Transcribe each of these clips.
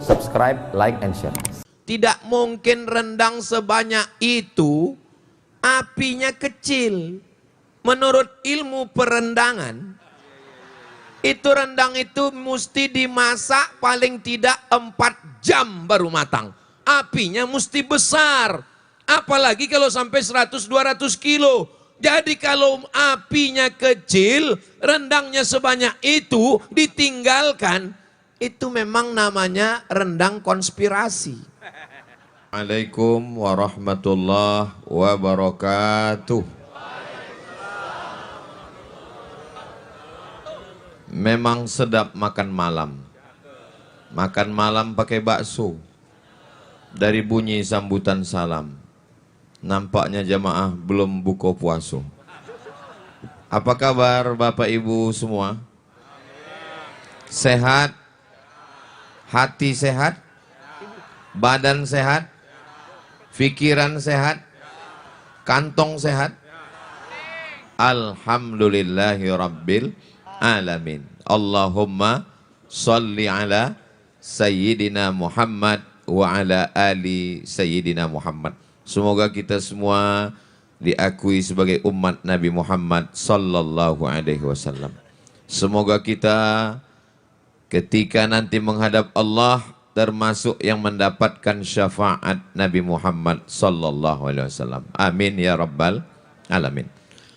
subscribe, like, and share. Tidak mungkin rendang sebanyak itu apinya kecil. Menurut ilmu perendangan, itu rendang itu mesti dimasak paling tidak 4 jam baru matang. Apinya mesti besar. Apalagi kalau sampai 100-200 kilo. Jadi kalau apinya kecil, rendangnya sebanyak itu ditinggalkan. Itu memang namanya rendang konspirasi. Assalamualaikum warahmatullahi wabarakatuh. Memang sedap makan malam. Makan malam pakai bakso. Dari bunyi sambutan salam. Nampaknya jamaah belum buka puasa. Apa kabar Bapak Ibu semua? Sehat? Hati sehat? Badan sehat? Pikiran sehat? Kantong sehat? Alhamdulillahi Rabbil Alamin. Allahumma salli ala Sayyidina Muhammad wa ala ali Sayyidina Muhammad. Semoga kita semua diakui sebagai umat Nabi Muhammad sallallahu alaihi wasallam. Semoga kita ketika nanti menghadap Allah termasuk yang mendapatkan syafaat Nabi Muhammad sallallahu alaihi wasallam. Amin ya rabbal alamin.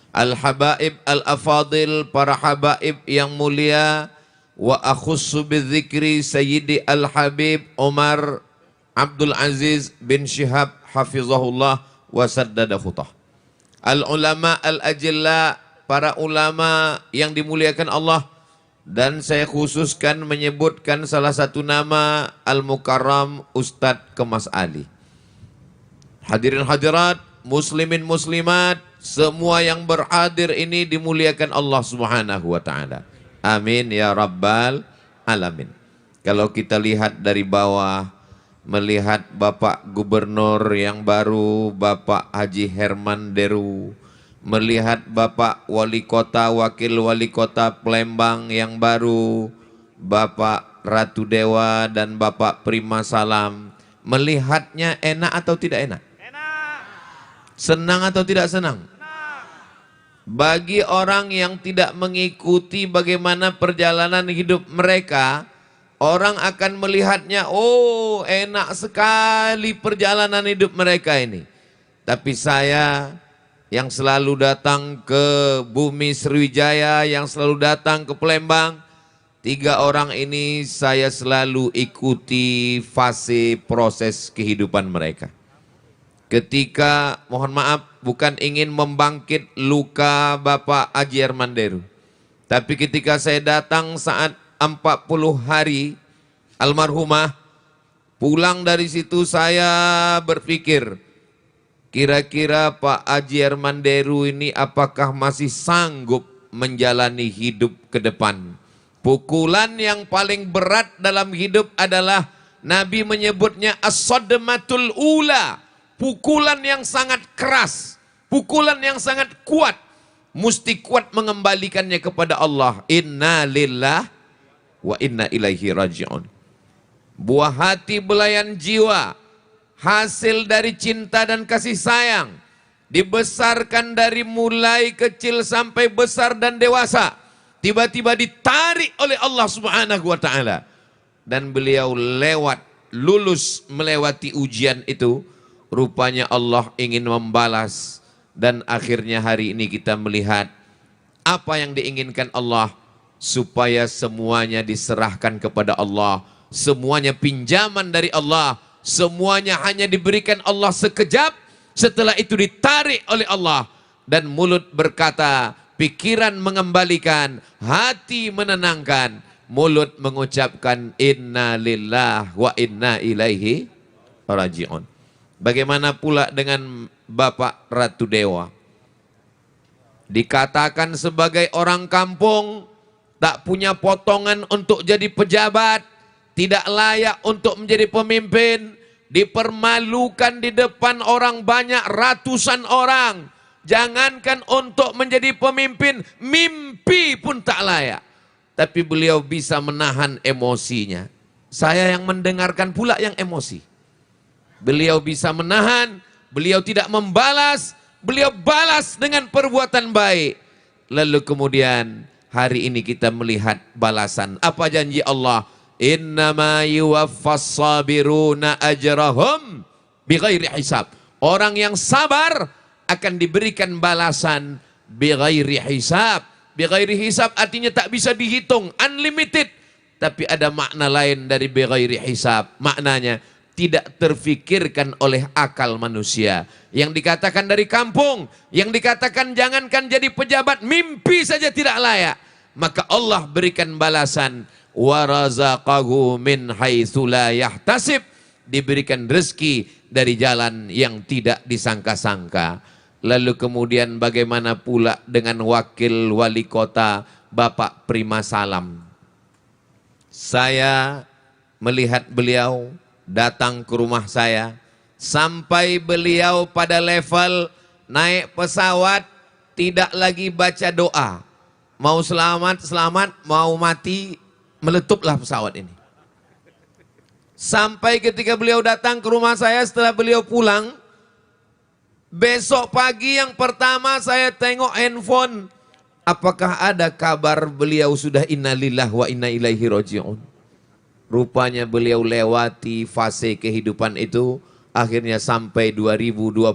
Al-habaib al-afadil, para habaib yang mulia, wa akhussu bidzikri Sayyidi al-habib Umar Abdul Aziz bin Syihab hafizahullah wa saddada khutah. Al-ulama al-ajilla, para ulama yang dimuliakan Allah, dan saya khususkan menyebutkan salah satu nama Al-Mukarram Ustadz Kemas Ali. Hadirin hadirat, muslimin muslimat, semua yang berhadir ini dimuliakan Allah Subhanahu wa taala. Amin ya rabbal alamin. Kalau kita lihat dari bawah, melihat Bapak Gubernur yang baru, Bapak Haji Herman Deru, melihat Bapak Wali Kota, Wakil Wali Kota Palembang yang baru, Bapak Ratu Dewa dan Bapak Prima Salam, melihatnya enak atau tidak enak? Senang atau tidak senang? Bagi orang yang tidak mengikuti bagaimana perjalanan hidup mereka, orang akan melihatnya, oh enak sekali perjalanan hidup mereka ini. Tapi saya yang selalu datang ke bumi Sriwijaya, yang selalu datang ke Palembang, 3 orang ini saya selalu ikuti fase proses kehidupan mereka. Ketika, mohon maaf, bukan ingin membangkit luka Bapak Haji Herman Deru, tapi ketika saya datang saat 40 hari almarhumah, pulang dari situ saya berpikir, kira-kira Pak Haji Herman Deru ini apakah masih sanggup menjalani hidup ke depan? Pukulan yang paling berat dalam hidup adalah Nabi menyebutnya as-sadmatul ula. Pukulan yang sangat keras, pukulan yang sangat kuat, mesti kuat mengembalikannya kepada Allah. Inna lillah wa inna ilaihi raji'un. Buah hati belayan jiwa, hasil dari cinta dan kasih sayang, dibesarkan dari mulai kecil sampai besar dan dewasa, tiba-tiba ditarik oleh Allah Subhanahu wa taala, dan beliau lulus melewati ujian itu. Rupanya Allah ingin membalas, dan akhirnya hari ini kita melihat apa yang diinginkan Allah, supaya semuanya diserahkan kepada Allah, semuanya pinjaman dari Allah, semuanya hanya diberikan Allah sekejap, setelah itu ditarik oleh Allah, dan mulut berkata, pikiran mengembalikan, hati menenangkan, mulut mengucapkan inna lillah wa inna ilaihi raji'un. Bagaimana pula dengan Bapak Ratu Dewa? Dikatakan sebagai orang kampung, tak punya potongan untuk jadi pejabat, tidak layak untuk menjadi pemimpin, dipermalukan di depan orang banyak, ratusan orang. Jangankan untuk menjadi pemimpin, mimpi pun tak layak. Tapi beliau bisa menahan emosinya. Saya yang mendengarkan pula yang emosi. Beliau bisa menahan, beliau tidak membalas, beliau balas dengan perbuatan baik. Lalu kemudian hari ini kita melihat balasan. Apa janji Allah? Innama yuwaffas sabiruna ajrahum bighairi hisab. Orang yang sabar akan diberikan balasan bighairi hisab. Bighairi hisab artinya tak bisa dihitung, unlimited. Tapi ada makna lain dari bighairi hisab. Maknanya tidak terfikirkan oleh akal manusia. Yang dikatakan dari kampung, yang dikatakan jangankan jadi pejabat, mimpi saja tidak layak. Maka Allah berikan balasan, warazaqahu min haitsu la yahtasib, diberikan rezeki dari jalan yang tidak disangka-sangka. Lalu kemudian bagaimana pula dengan wakil wali kota Bapak Prima Salam? Saya melihat beliau datang ke rumah saya, sampai beliau pada level naik pesawat tidak lagi baca doa, mau selamat, mau mati, meletuplah pesawat ini. Sampai ketika beliau datang ke rumah saya setelah beliau pulang, besok pagi yang pertama saya tengok handphone, apakah ada kabar beliau sudah innalillahi wa inna ilaihi raji'un. Rupanya beliau lewati fase kehidupan itu, akhirnya sampai 2025,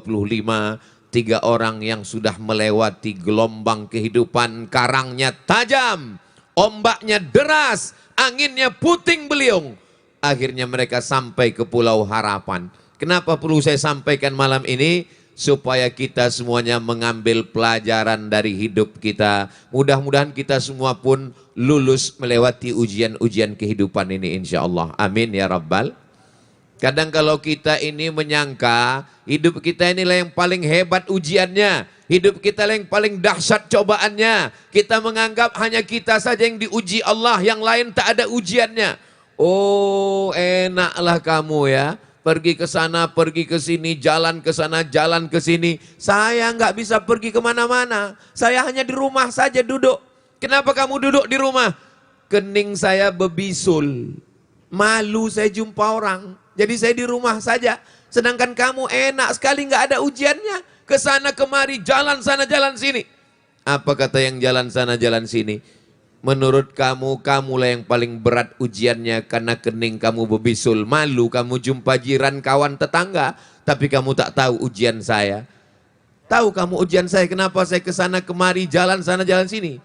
3 orang yang sudah melewati gelombang kehidupan, karangnya tajam, ombaknya deras, anginnya puting beliung. Akhirnya mereka sampai ke Pulau Harapan. Kenapa perlu saya sampaikan malam ini? Supaya kita semuanya mengambil pelajaran dari hidup kita. Mudah-mudahan kita semua pun lulus melewati ujian-ujian kehidupan ini insya Allah. Amin ya Rabbal. Kadang kalau kita ini menyangka hidup kita inilah yang paling hebat ujiannya, hidup kita yang paling dahsyat cobaannya, kita menganggap hanya kita saja yang diuji Allah, yang lain tak ada ujiannya. Oh, enaklah kamu ya, pergi ke sana, pergi ke sini, jalan ke sana, jalan ke sini. Saya nggak bisa pergi kemana-mana. Saya hanya di rumah saja duduk. Kenapa kamu duduk di rumah? Kening saya bebisul. Malu saya jumpa orang. Jadi saya di rumah saja. Sedangkan kamu enak sekali, nggak ada ujiannya. Ke sana kemari, jalan sana, jalan sini. Apa kata yang jalan sana, jalan sini? Menurut kamu, kamulah yang paling berat ujiannya karena kening kamu bebisul. Malu kamu jumpa jiran, kawan, tetangga. Tapi kamu tak tahu ujian saya. Tahu kamu ujian saya, kenapa saya kesana kemari, jalan sana, jalan sini?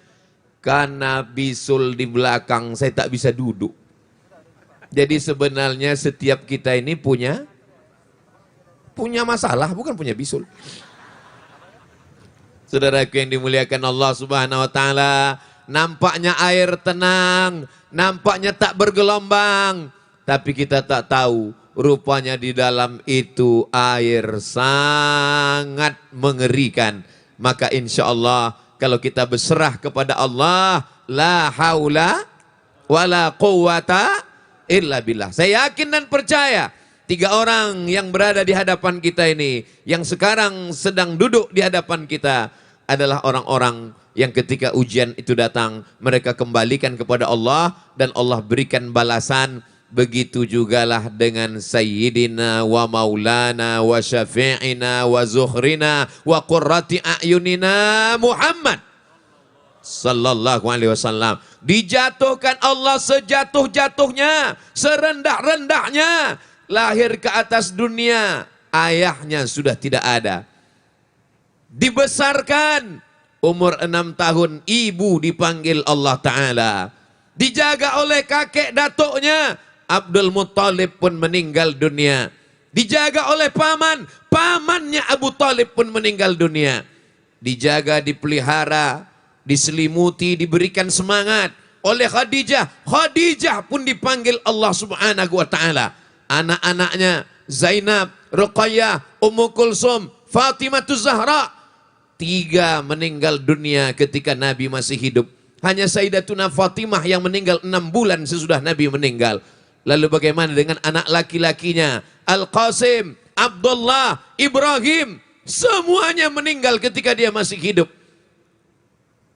Karena bisul di belakang, saya tak bisa duduk. Jadi sebenarnya setiap kita ini punya masalah, bukan punya bisul. Saudaraku yang dimuliakan Allah Subhanahu wa taala, nampaknya air tenang, nampaknya tak bergelombang, tapi kita tak tahu rupanya di dalam itu air sangat mengerikan. Maka insya Allah kalau kita berserah kepada Allah, la haula wala quwata illa billah. Saya yakin dan percaya 3 orang yang berada di hadapan kita ini, yang sekarang sedang duduk di hadapan kita, adalah orang-orang yang ketika ujian itu datang, mereka kembalikan kepada Allah dan Allah berikan balasan. Begitu jugalah dengan Sayyidina wa Maulana wa Syafi'ina wa Zuhrina wa Qurrati A'yunina Muhammad sallallahu alaihi wasallam. Dijatuhkan Allah sejatuh-jatuhnya, serendah-rendahnya, lahir ke atas dunia, ayahnya sudah tidak ada. Dibesarkan, umur 6 tahun, ibu dipanggil Allah Ta'ala. Dijaga oleh kakek datuknya, Abdul Muttalib pun meninggal dunia. Dijaga oleh paman, pamannya Abu Talib pun meninggal dunia. Dijaga, dipelihara, diselimuti, diberikan semangat oleh Khadijah. Khadijah pun dipanggil Allah Subhanahu wa taala. Anak-anaknya Zainab, Ruqayyah, Ummu Kulsum, Fatimah Zahra, 3 meninggal dunia ketika Nabi masih hidup. Hanya Sayyidatuna Fatimah yang meninggal 6 bulan sesudah Nabi meninggal. Lalu bagaimana dengan anak laki-lakinya? Al-Qasim, Abdullah, Ibrahim, semuanya meninggal ketika dia masih hidup.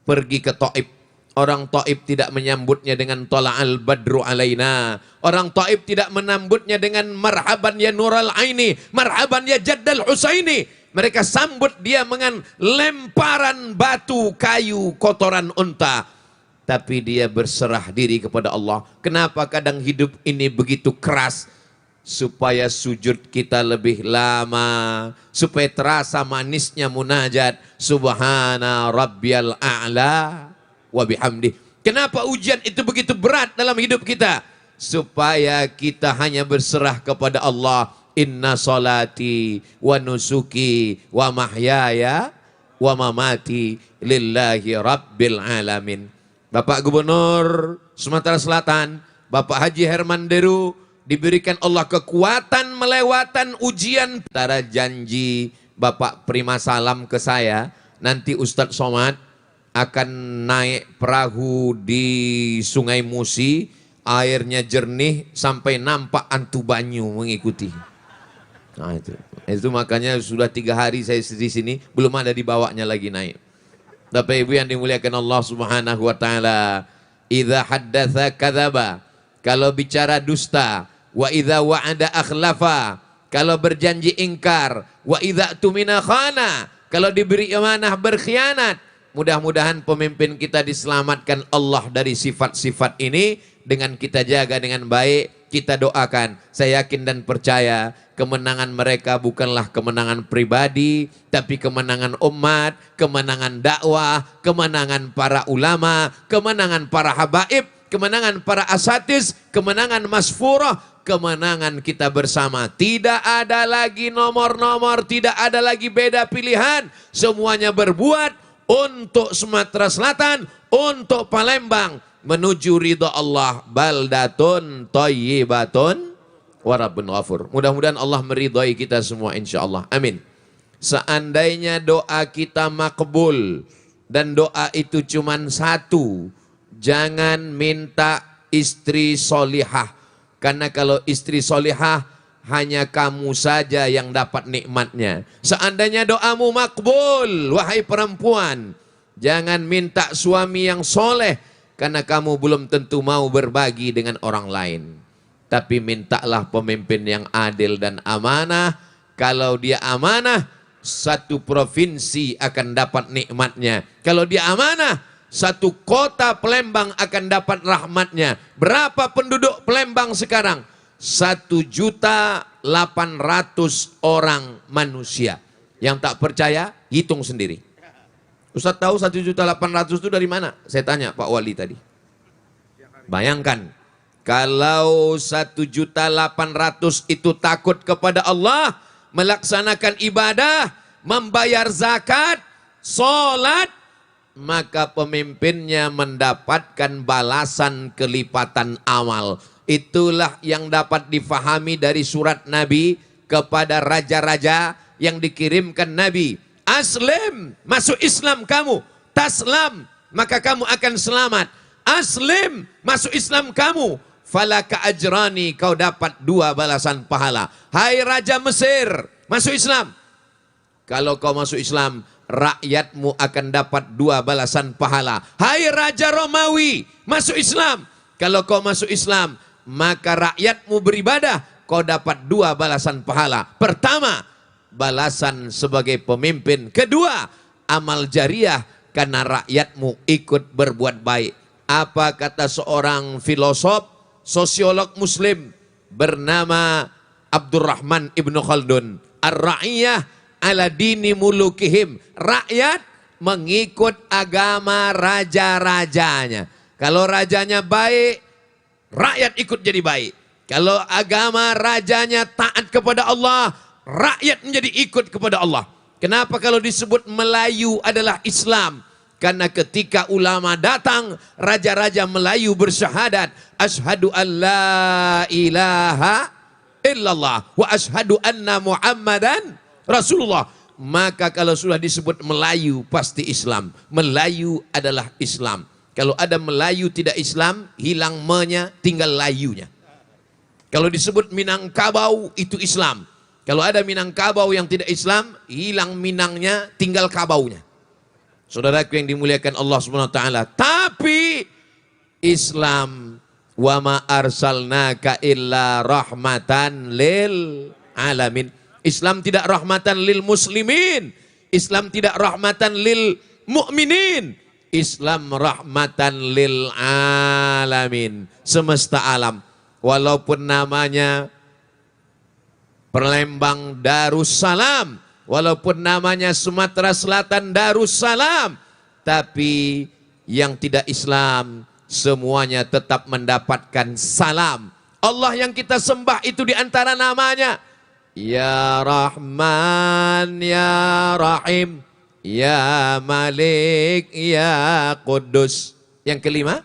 Pergi ke Taif, Orang Taif tidak menyambutnya dengan tala'al badru alaina. Orang Taif tidak menyambutnya dengan marhaban ya nural aini, marhaban ya jaddal husaini. Mereka sambut dia dengan lemparan batu, kayu, kotoran unta. Tapi dia berserah diri kepada Allah. Kenapa kadang hidup ini begitu keras? Supaya sujud kita lebih lama, supaya terasa manisnya munajat subhana rabbiyal a'la wa bihamdih. Kenapa ujian itu begitu berat dalam hidup kita? Supaya kita hanya berserah kepada Allah. Inna salati wa nusuki wa mahyaya wa mamati lillahi rabbil alamin. Bapak Gubernur Sumatera Selatan, Bapak Haji Herman Deru, diberikan Allah kekuatan melewatan ujian. Antara janji Bapak Prima Salam ke saya, nanti Ustadz Somad akan naik perahu di Sungai Musi, airnya jernih sampai nampak antu banyu mengikuti. Nah itu makanya sudah 3 hari saya di sini belum ada dibawanya lagi naik. Bapak Ibu yang dimuliakan Allah Subhanahu wa taala, idza haddatsa kadzaba, kalau bicara dusta, wa idza wa'ada akhlafa, kalau berjanji ingkar, wa idza tumina khana, kalau diberi amanah berkhianat. Mudah-mudahan pemimpin kita diselamatkan Allah dari sifat-sifat ini dengan kita jaga dengan baik, kita doakan. Saya yakin dan percaya kemenangan mereka bukanlah kemenangan pribadi, tapi kemenangan umat, kemenangan dakwah, kemenangan para ulama, kemenangan para habaib, kemenangan para asatiz, kemenangan masfurah, kemenangan kita bersama. Tidak ada lagi nomor-nomor, tidak ada lagi beda pilihan. Semuanya berbuat untuk Sumatera Selatan, untuk Palembang, menuju ridha Allah. Baldatun thayyibatun wa rabbun ghafur. Mudah-mudahan Allah meridhai kita semua insyaallah. Amin. Seandainya doa kita makbul dan doa itu cuman satu, jangan minta istri solihah. Karena kalau istri solihah hanya kamu saja yang dapat nikmatnya. Seandainya doamu makbul, wahai perempuan, jangan minta suami yang soleh, karena kamu belum tentu mau berbagi dengan orang lain. Tapi mintalah pemimpin yang adil dan amanah. Kalau dia amanah, satu provinsi akan dapat nikmatnya. Kalau dia amanah, satu kota Palembang akan dapat rahmatnya. Berapa penduduk Palembang sekarang? 1.800.000 orang manusia. Yang tak percaya, hitung sendiri. Ustaz tahu 1.800.000 itu dari mana? Saya tanya Pak Wali tadi. Bayangkan, kalau 1.800.000 itu takut kepada Allah, melaksanakan ibadah, membayar zakat, sholat, maka pemimpinnya mendapatkan balasan kelipatan amal. Itulah yang dapat difahami dari surat Nabi kepada raja-raja yang dikirimkan Nabi. Aslim, masuk Islam kamu. Taslam, maka kamu akan selamat. Aslim, masuk Islam kamu. Falaka ajrani, kau dapat 2 balasan pahala. Hai Raja Mesir, masuk Islam. Kalau kau masuk Islam, rakyatmu akan dapat 2 balasan pahala. Hai Raja Romawi, masuk Islam. Kalau kau masuk Islam, maka rakyatmu beribadah, kau dapat 2 balasan pahala. Pertama, balasan sebagai pemimpin. Kedua, amal jariah karena rakyatmu ikut berbuat baik. Apa kata seorang filosof, sosiolog muslim bernama Abdurrahman Ibnu Khaldun? Ar-ra'iyah ala dini mulukihim. Rakyat mengikut agama raja-rajanya. Kalau rajanya baik, rakyat ikut jadi baik. Kalau agama rajanya taat kepada Allah, rakyat menjadi ikut kepada Allah. Kenapa kalau disebut Melayu adalah Islam? Karena ketika ulama datang, raja-raja Melayu bersyahadat, asyhadu an la ilaha illallah wa asyhadu anna Muhammadan Rasulullah. Maka kalau sudah disebut Melayu pasti Islam. Melayu adalah Islam. Kalau ada Melayu tidak Islam, hilang me-nya, tinggal layunya. Kalau disebut Minangkabau itu Islam. Kalau ada Minangkabau yang tidak Islam, hilang Minangnya, tinggal kabaunya. Saudaraku yang dimuliakan Allah Subhanahu wa taala. Tapi Islam, wa ma arsalnaka illa rahmatan lil alamin. Islam tidak rahmatan lil muslimin, Islam tidak rahmatan lil mu'minin, Islam rahmatan lil alamin, semesta alam. Walaupun namanya Palembang Darussalam, walaupun namanya Sumatera Selatan Darussalam, tapi yang tidak Islam semuanya tetap mendapatkan salam. Allah yang kita sembah itu diantara namanya Ya Rahman, Ya Rahim, Ya Malik, Ya Kudus. Yang kelima,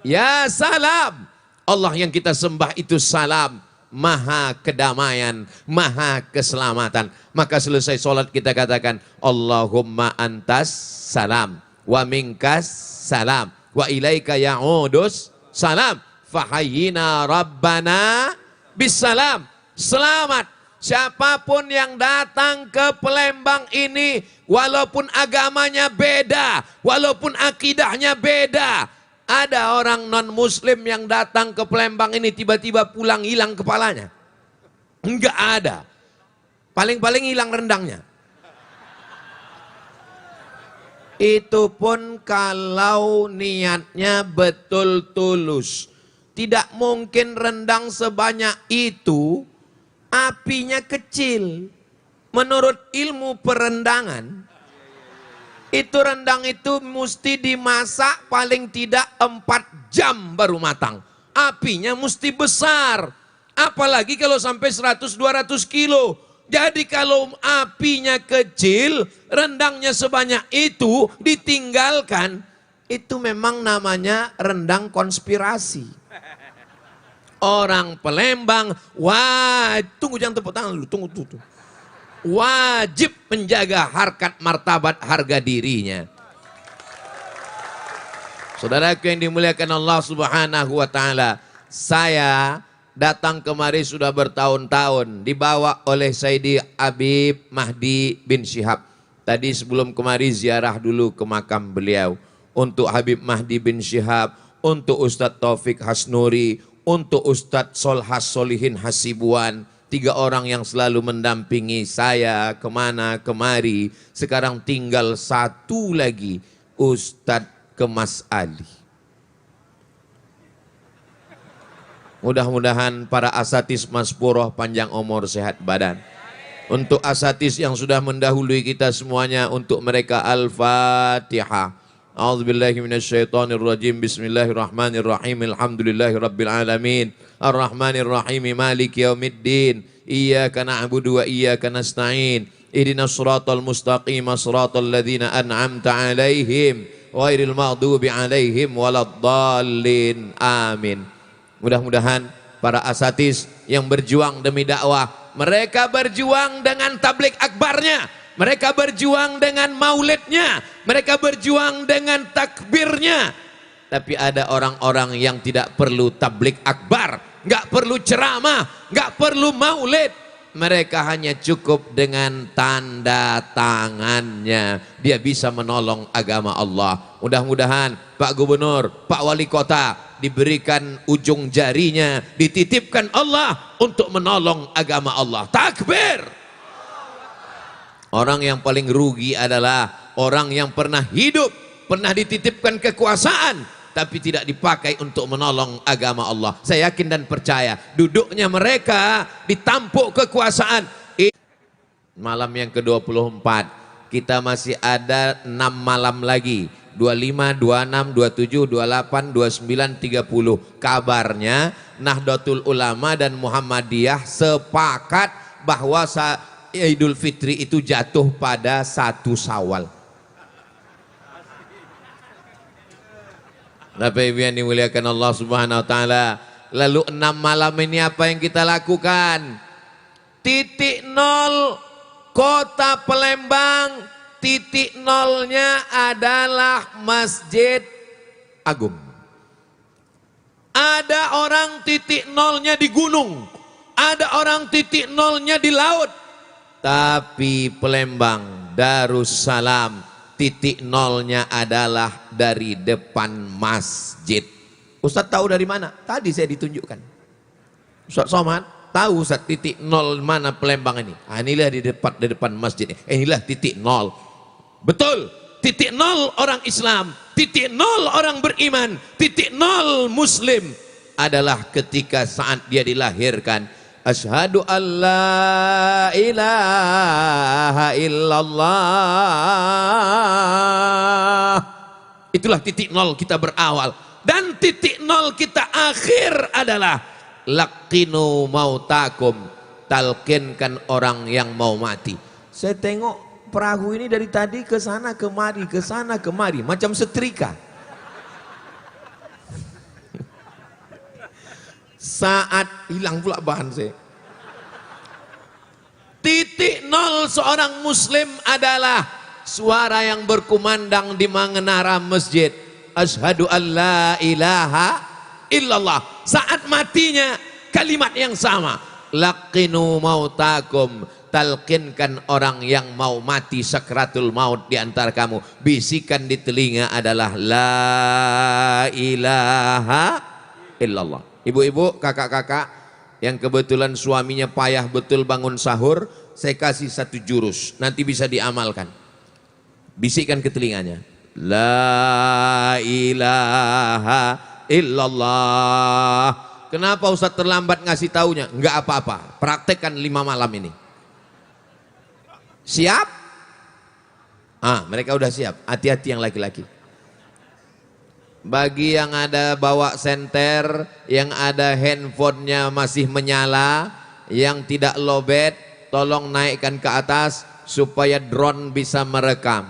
Ya Salam. Allah yang kita sembah itu salam, maha kedamaian, maha keselamatan. Maka selesai sholat kita katakan Allahumma antas salam wa minkas salam wa ilaika ya'udus salam fahayyina rabbana bisalam. Selamat siapapun yang datang ke Palembang ini, walaupun agamanya beda, walaupun akidahnya beda. Ada orang non muslim yang datang ke Palembang ini tiba-tiba pulang hilang kepalanya? Enggak ada. Paling-paling hilang rendangnya. Itu pun kalau niatnya betul tulus. Tidak mungkin rendang sebanyak itu apinya kecil. Menurut ilmu perendangan, itu rendang itu mesti dimasak paling tidak 4 jam baru matang. Apinya mesti besar. Apalagi kalau sampai 100-200 kilo. Jadi kalau apinya kecil, rendangnya sebanyak itu ditinggalkan. Itu memang namanya rendang konspirasi. Orang Palembang, wah tunggu jangan tepuk tangan dulu, tunggu. Wajib menjaga harkat martabat harga dirinya. Saudaraku yang dimuliakan Allah Subhanahu wa taala, saya datang kemari sudah bertahun-tahun dibawa oleh Sayyidi Habib Mahdi bin Syihab. Tadi sebelum kemari ziarah dulu ke makam beliau untuk Habib Mahdi bin Syihab, untuk Ustadz Taufik Hasnuri, untuk Ustadz Solhas Solihin Hasibuan. 3 orang yang selalu mendampingi saya kemana kemari. Sekarang tinggal 1 lagi, Ustadz Kemas Ali. Mudah-mudahan para asatis Maspuroh panjang umur sehat badan. Untuk asatis yang sudah mendahului kita semuanya, untuk mereka Al-Fatihah. A'udzubillahi minasyaitonirrajim. Bismillahirrahmanirrahim. Alhamdulillahirabbil alamin. Arrahmanirrahim. Maliki yaumiddin. Iyyaka na'budu wa iyyaka nasta'in. Ihdinas shiratal mustaqim. Shiratal ladzina an'amta 'alaihim ghairil maghdubi 'alaihim waladdallin. Amin. Mudah-mudahan para asatis yang berjuang demi dakwah, mereka berjuang dengan tablik akbarnya, mereka berjuang dengan maulidnya, mereka berjuang dengan takbirnya. Tapi ada orang-orang yang tidak perlu tablik akbar, nggak perlu ceramah, nggak perlu maulid. Mereka hanya cukup dengan tanda tangannya, dia bisa menolong agama Allah. Mudah-mudahan Pak Gubernur, Pak Wali Kota diberikan ujung jarinya, dititipkan Allah untuk menolong agama Allah. Takbir! Orang yang paling rugi adalah orang yang pernah hidup, pernah dititipkan kekuasaan, tapi tidak dipakai untuk menolong agama Allah. Saya yakin dan percaya, duduknya mereka ditampuk kekuasaan. Malam yang ke-24, kita masih ada 6 malam lagi. 25, 26, 27, 28, 29, 30. Kabarnya Nahdlatul Ulama dan Muhammadiyah sepakat bahwa Idul Fitri itu jatuh pada 1 Syawal. Bapak Ibu yang dimuliakan Allah Subhanahu wa taala, lalu 6 malam ini apa yang kita lakukan? Titik nol Kota Palembang, titik nolnya adalah Masjid Agung. Ada orang titik nolnya di gunung, ada orang titik nolnya di laut. Tapi Palembang Darussalam titik nolnya adalah dari depan masjid. Ustaz tahu dari mana? Tadi saya ditunjukkan. Ustaz Somad tahu Ustaz titik nol mana Palembang ini. Inilah di depan masjid. Inilah titik nol. Betul. Titik nol orang Islam, titik nol orang beriman, titik nol Muslim adalah ketika saat dia dilahirkan. Asyhadu an la ilaha illallah. Itulah titik nol kita berawal. Dan titik nol kita akhir adalah laqinu mautakum, talqinkan orang yang mau mati. Saya tengok perahu ini dari tadi ke sana kemari, macam setrika. Saat hilang pula bahan saya. Titik nol seorang muslim adalah suara yang berkumandang di menara masjid. Asyhadu an la ilaha illallah. Saat matinya kalimat yang sama. Laqinu mautakum, talqinkan orang yang mau mati sakratul maut di antara kamu. Bisikan di telinga adalah la ilaha illallah. Ibu-ibu, kakak-kakak yang kebetulan suaminya payah betul bangun sahur, saya kasih satu jurus, nanti bisa diamalkan. Bisikkan ke telinganya, la ilaha illallah. Kenapa Ustaz terlambat ngasih taunya? Enggak apa-apa, praktekkan 5 malam ini. Siap? Mereka udah siap. Hati-hati yang laki-laki. Bagi yang ada bawa senter, yang ada handphonenya masih menyala, yang tidak lowbat, tolong naikkan ke atas supaya drone bisa merekam.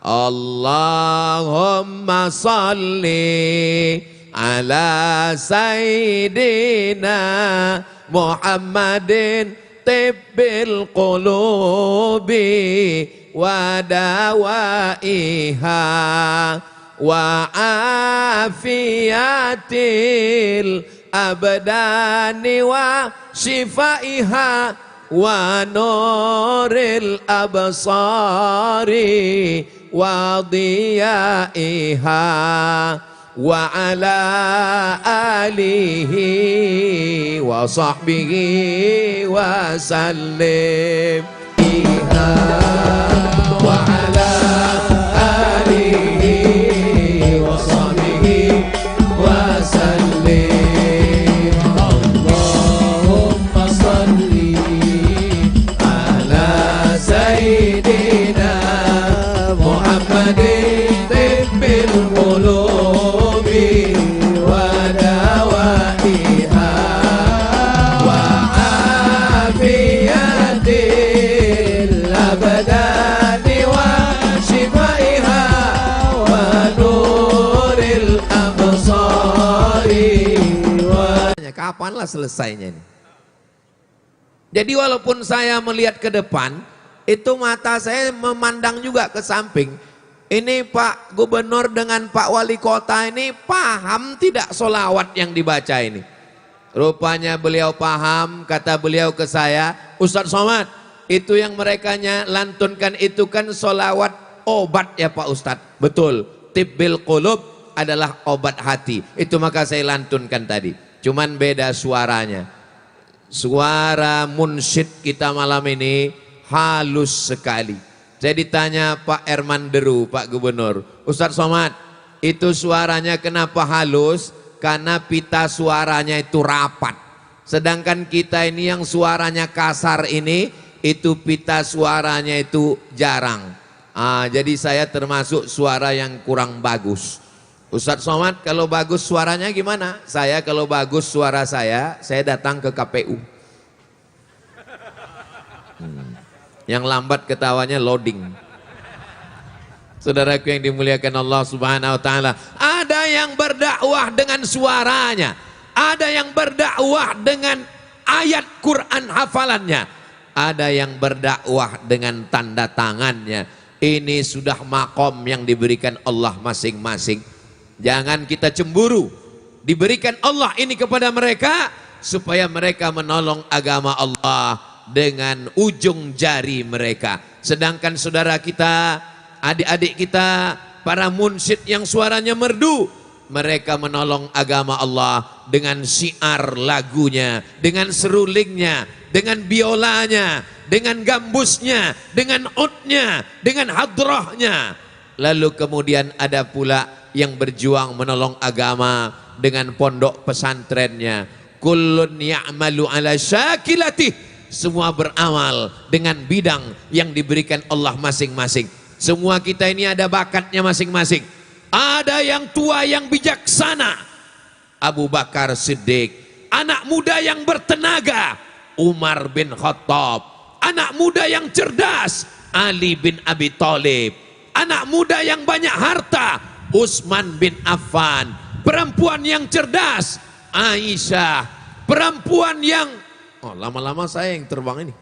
Allahumma salli ala sayyidina Muhammadin tibbil qulubi wa dawaiha wa afiyatil abdani wa shifaiha wa nuril absari wa diyaiha wa ala alihi wa sahbihi wa sallim wa ala alihi wa sahbihi wa sallim. Allahumma salli ala sayyidina Muhammadin tibbil qulubi wa dawaiha wa afiyatil abdani wa shifaiha wa nuril absari wa... Kapanlah selesainya ini? Jadi walaupun saya melihat ke depan, itu mata saya memandang juga ke samping. Ini Pak Gubernur dengan Pak Wali Kota ini paham tidak solawat yang dibaca ini? Rupanya beliau paham, kata beliau ke saya, Ustadz Somad, itu yang mereka lantunkan itu kan solawat obat ya Pak Ustadz. Betul, tibbil qulub adalah obat hati. Itu maka saya lantunkan tadi. Cuman beda suaranya. Suara munsyid kita malam ini halus sekali. Saya ditanya Pak Herman Deru, Pak Gubernur, Ustadz Somad, itu suaranya kenapa halus? Karena pita suaranya itu rapat. Sedangkan kita ini yang suaranya kasar ini, itu pita suaranya itu jarang. Jadi saya termasuk suara yang kurang bagus. Ustadz Somad kalau bagus suaranya gimana? Saya kalau bagus suara saya datang ke KPU. Yang lambat ketawanya loading. Saudaraku yang dimuliakan Allah Subhanahu wa taala, ada yang berdakwah dengan suaranya, ada yang berdakwah dengan ayat Quran hafalannya, ada yang berdakwah dengan tanda tangannya. Ini sudah makom yang diberikan Allah masing-masing. Jangan kita cemburu. Diberikan Allah ini kepada mereka supaya mereka menolong agama Allah dengan ujung jari mereka. Sedangkan saudara kita, adik-adik kita, para munsyid yang suaranya merdu, Mereka menolong agama Allah dengan syiar lagunya, dengan serulingnya, dengan biolanya, dengan gambusnya, dengan utnya, dengan hadrahnya. Lalu kemudian ada pula yang berjuang menolong agama dengan pondok pesantrennya. Kullun ya'malu ala syakilatih. Semua beramal dengan bidang yang diberikan Allah masing-masing. Semua kita ini ada bakatnya masing-masing. Ada yang tua yang bijaksana, Abu Bakar Siddiq. Anak muda yang bertenaga, Umar bin Khattab. Anak muda yang cerdas, Ali bin Abi Thalib. Anak muda yang banyak harta, Utsman bin Affan. Perempuan yang cerdas, Aisyah. Perempuan yang lama-lama saya yang terbang ini.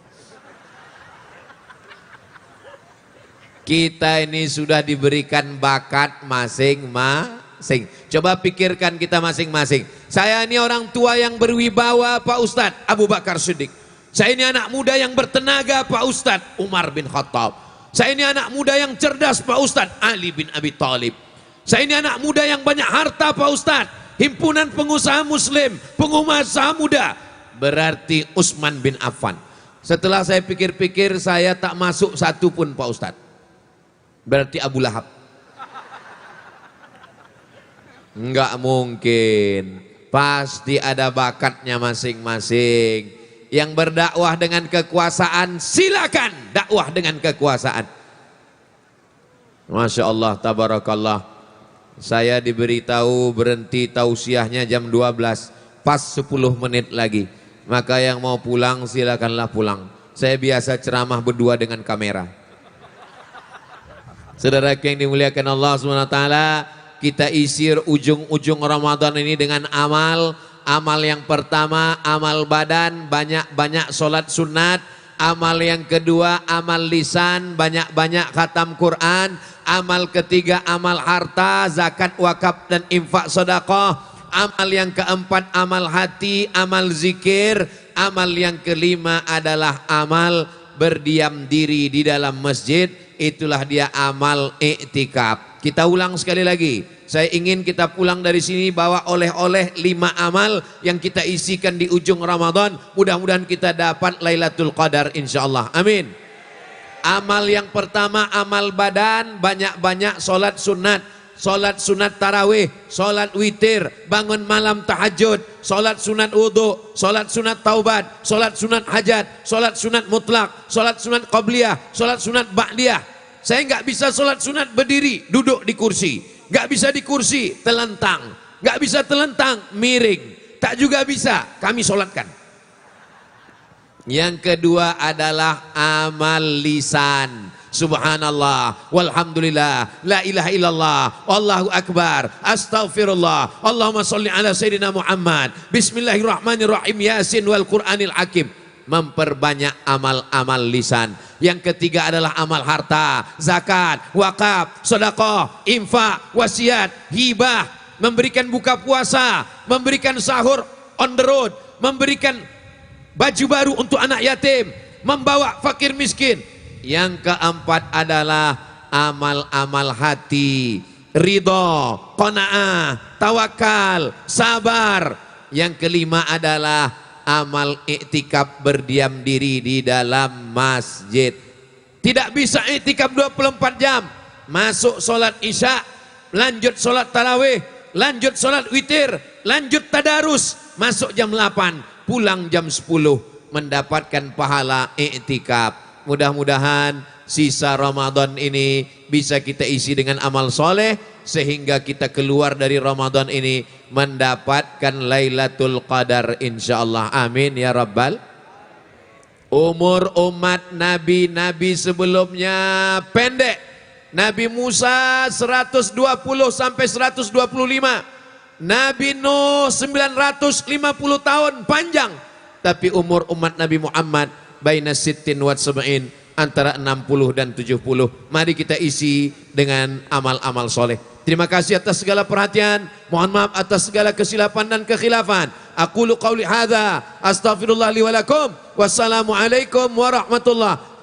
Kita ini sudah diberikan bakat masing-masing. Coba pikirkan kita masing-masing. Saya ini orang tua yang berwibawa, Pak Ustadz, Abu Bakar Siddiq. Saya ini anak muda yang bertenaga, Pak Ustadz, Umar bin Khattab. Saya ini anak muda yang cerdas, Pak Ustadz, Ali bin Abi Thalib. Saya ini anak muda yang banyak harta, Pak Ustadz, Himpunan Pengusaha Muslim, pengusaha muda. Berarti Utsman bin Affan. Setelah saya pikir-pikir, saya tak masuk satu pun, Pak Ustadz. Berarti Abu Lahab. Enggak mungkin. Pasti ada bakatnya masing-masing. Yang berdakwah dengan kekuasaan, silakan dakwah dengan kekuasaan. Masya Allah, tabarakallah. Saya diberitahu berhenti tausiahnya jam 12. Pas 10 menit lagi. Maka yang mau pulang silakanlah pulang. Saya biasa ceramah berdua dengan kamera. Saudara yang dimuliakan Allah SWT, kita isi ujung-ujung Ramadan ini dengan amal. Amal yang pertama, amal badan, banyak-banyak sholat sunat. Amal yang kedua, amal lisan, banyak-banyak khatam Quran. Amal ketiga, amal harta, zakat, wakaf, dan infak sedekah. Amal yang keempat, amal hati, amal zikir. Amal yang kelima adalah amal berdiam diri di dalam masjid. Itulah dia amal i'tikaf. Kita ulang sekali lagi. Saya ingin kita pulang dari sini bawa oleh-oleh 5 amal yang kita isikan di ujung Ramadan. Mudah-mudahan kita dapat Lailatul Qadar insyaallah. Amin. Amal yang pertama, amal badan, banyak-banyak sholat sunat. Sholat sunat tarawih, sholat witir, bangun malam tahajud, sholat sunat wudhu, sholat sunat taubat, sholat sunat hajat, sholat sunat mutlak, sholat sunat qabliyah, sholat sunat ba'diyah. Saya nggak bisa sholat sunat berdiri, duduk di kursi. Nggak bisa di kursi, telentang. Nggak bisa telentang, miring. Tak juga bisa, kami sholatkan. Yang kedua adalah amal lisan. Subhanallah, walhamdulillah, la ilaha illallah, wallahu akbar, astaghfirullah, Allahumma salli ala Sayyidina Muhammad, bismillahirrahmanirrahim, yasin wal Qur'anil hakim. Memperbanyak amal-amal lisan. Yang ketiga adalah amal harta, zakat, wakaf, sedekah, infak, wasiat, hibah, memberikan buka puasa, memberikan sahur on the road, memberikan baju baru untuk anak yatim, membawa fakir miskin. Yang keempat adalah amal-amal hati, ridho, qanaah, tawakal, sabar. Yang kelima adalah amal iktikaf, berdiam diri di dalam masjid. Tidak bisa iktikaf 24 jam. Masuk sholat isya, lanjut sholat tarawih, lanjut sholat witir, lanjut tadarus, masuk jam 8, pulang jam 10, mendapatkan pahala iktikaf. Mudah-mudahan sisa Ramadan ini bisa kita isi dengan amal soleh, sehingga kita keluar dari Ramadan ini mendapatkan Lailatul Qadar insyaallah. Amin ya rabbal. Umur umat nabi-nabi sebelumnya pendek. Nabi Musa 120 sampai 125. Nabi Nuh 950 tahun, panjang. Tapi umur umat Nabi Muhammad baina sittin wa sab'in, antara 60 dan 70. Mari kita isi dengan amal-amal soleh. Terima kasih atas segala perhatian. Mohon maaf atas segala kesilapan dan kekhilafan. Aqulu qauli hadza, astaghfirullah li wa lakum. Wassalamualaikum warahmatullahi